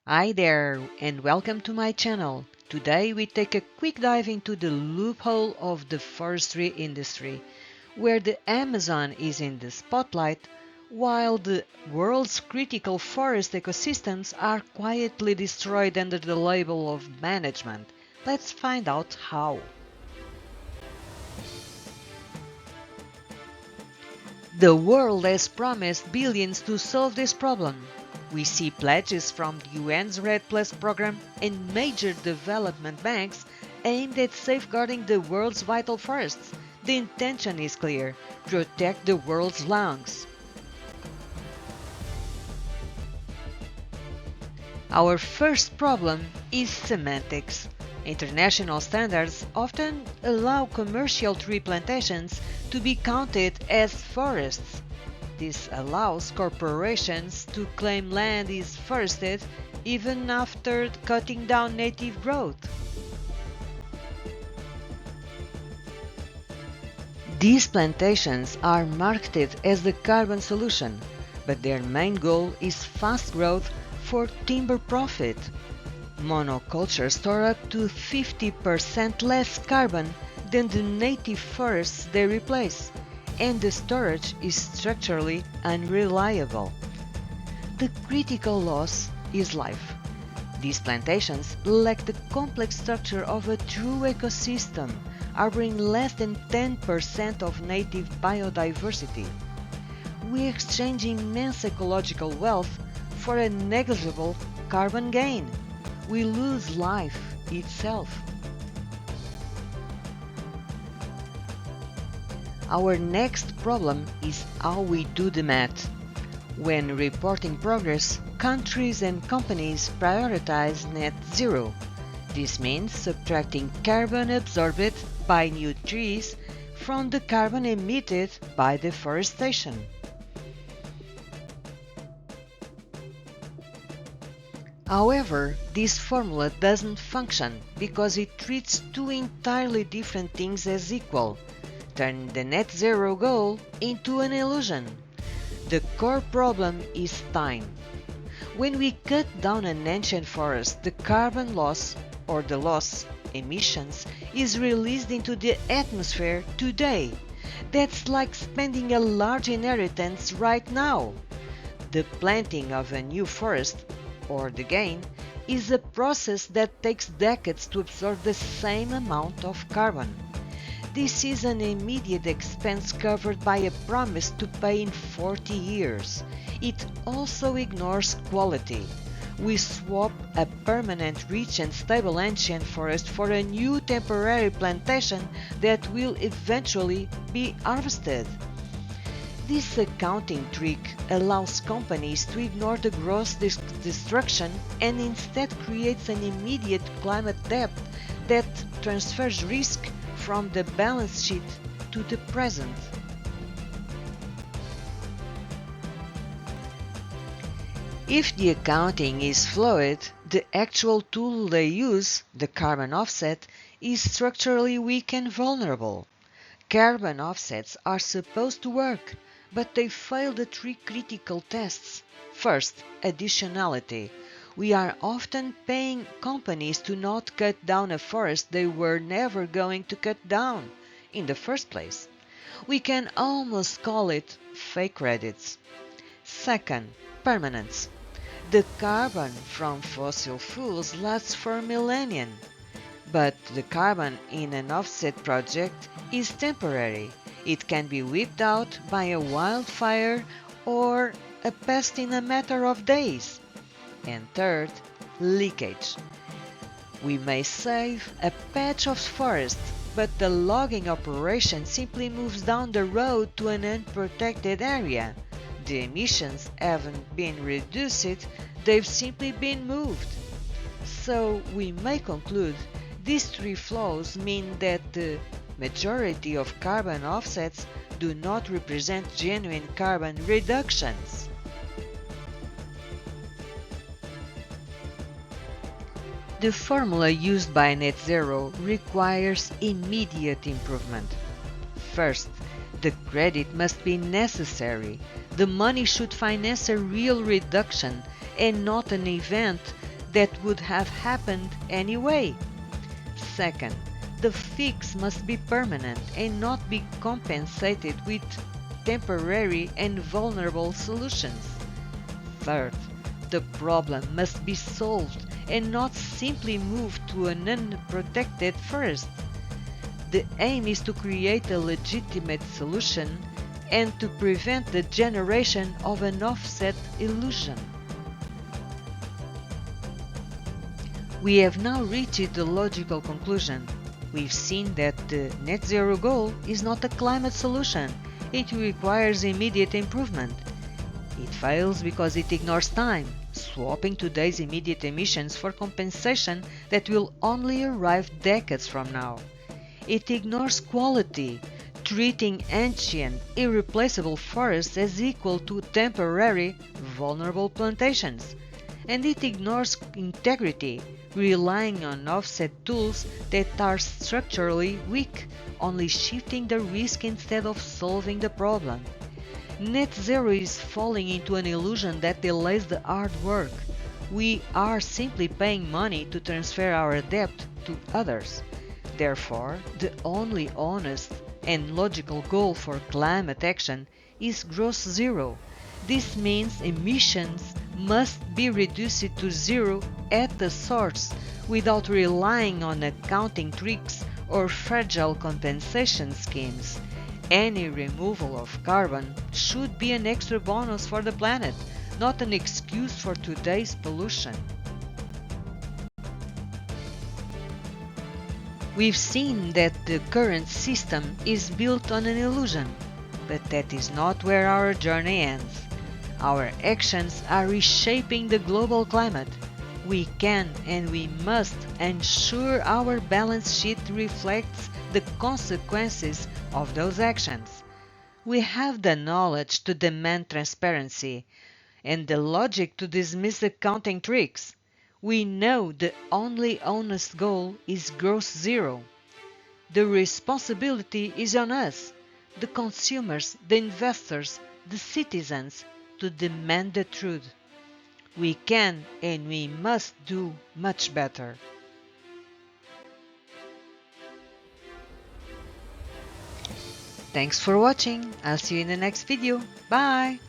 Hi there and welcome to my channel. Today we take a quick dive into the loophole of the forestry industry, where the Amazon is in the spotlight while the world's critical forest ecosystems are quietly destroyed under the label of management. Let's find out how. The world has promised billions to solve this problem. We see pledges from the UN's Red Plus program and major development banks aimed at safeguarding the world's vital forests. The intention is clear: protect the world's lungs. Our first problem is semantics. International standards often allow commercial tree plantations to be counted as forests. This allows corporations to claim land is forested even after cutting down native growth. These plantations are marketed as the carbon solution, but their main goal is fast growth for timber profit. Monocultures store up to 50% less carbon than the native forests they replace, and the storage is structurally unreliable. The critical loss is life. These plantations lack the complex structure of a true ecosystem, harboring less than 10% of native biodiversity. We exchange immense ecological wealth for a negligible carbon gain. We lose life itself. Our next problem is how we do the math. When reporting progress, countries and companies prioritize net zero. This means subtracting carbon absorbed by new trees from the carbon emitted by deforestation. However, this formula doesn't function because it treats two entirely different things as equal, turning the net zero goal into an illusion. The core problem is time. When we cut down an ancient forest, the carbon loss, or the loss emissions, is released into the atmosphere today. That's like spending a large inheritance right now. The planting of a new forest, or the gain, is a process that takes decades to absorb the same amount of carbon. This is an immediate expense covered by a promise to pay in 40 years. It also ignores quality. We swap a permanent, rich and stable ancient forest for a new temporary plantation that will eventually be harvested. This accounting trick allows companies to ignore the gross destruction and instead creates an immediate climate debt that transfers risk from the balance sheet to the present. If the accounting is flawed, the actual tool they use, the carbon offset, is structurally weak and vulnerable. Carbon offsets are supposed to work, but they fail the three critical tests. First, additionality. We are often paying companies to not cut down a forest they were never going to cut down in the first place. We can almost call it fake credits. Second, permanence. The carbon from fossil fuels lasts for millennia, but the carbon in an offset project is temporary. It can be wiped out by a wildfire or a pest in a matter of days. And third, leakage. We may save a patch of forest, but the logging operation simply moves down the road to an unprotected area. The emissions haven't been reduced, they've simply been moved. So we may conclude these three flaws mean that the majority of carbon offsets do not represent genuine carbon reductions. The formula used by net zero requires immediate improvement. First, the credit must be necessary. The money should finance a real reduction and not an event that would have happened anyway. Second, the fix must be permanent and not be compensated with temporary and vulnerable solutions. Third, the problem must be solved and not simply moved to an unprotected forest. The aim is to create a legitimate solution and to prevent the generation of an offset illusion. We have now reached the logical conclusion. We've seen that the net zero goal is not a climate solution. It requires immediate improvement. It fails because it ignores time, swapping today's immediate emissions for compensation that will only arrive decades from now. It ignores quality, treating ancient, irreplaceable forests as equal to temporary, vulnerable plantations. And it ignores integrity, relying on offset tools that are structurally weak, only shifting the risk instead of solving the problem. Net zero is falling into an illusion that delays the hard work. We are simply paying money to transfer our debt to others. Therefore, the only honest and logical goal for climate action is gross zero. This means emissions must be reduced to zero at the source without relying on accounting tricks or fragile compensation schemes. Any removal of carbon should be an extra bonus for the planet, not an excuse for today's pollution. We've seen that the current system is built on an illusion, but that is not where our journey ends. Our actions are reshaping the global climate. We can and we must ensure our balance sheet reflects the consequences of those actions. We have the knowledge to demand transparency and the logic to dismiss accounting tricks. We know the only honest goal is gross zero. The responsibility is on us, the consumers, the investors, the citizens, to demand the truth. We can and we must do much better. Thanks for watching. I'll see you in the next video. Bye!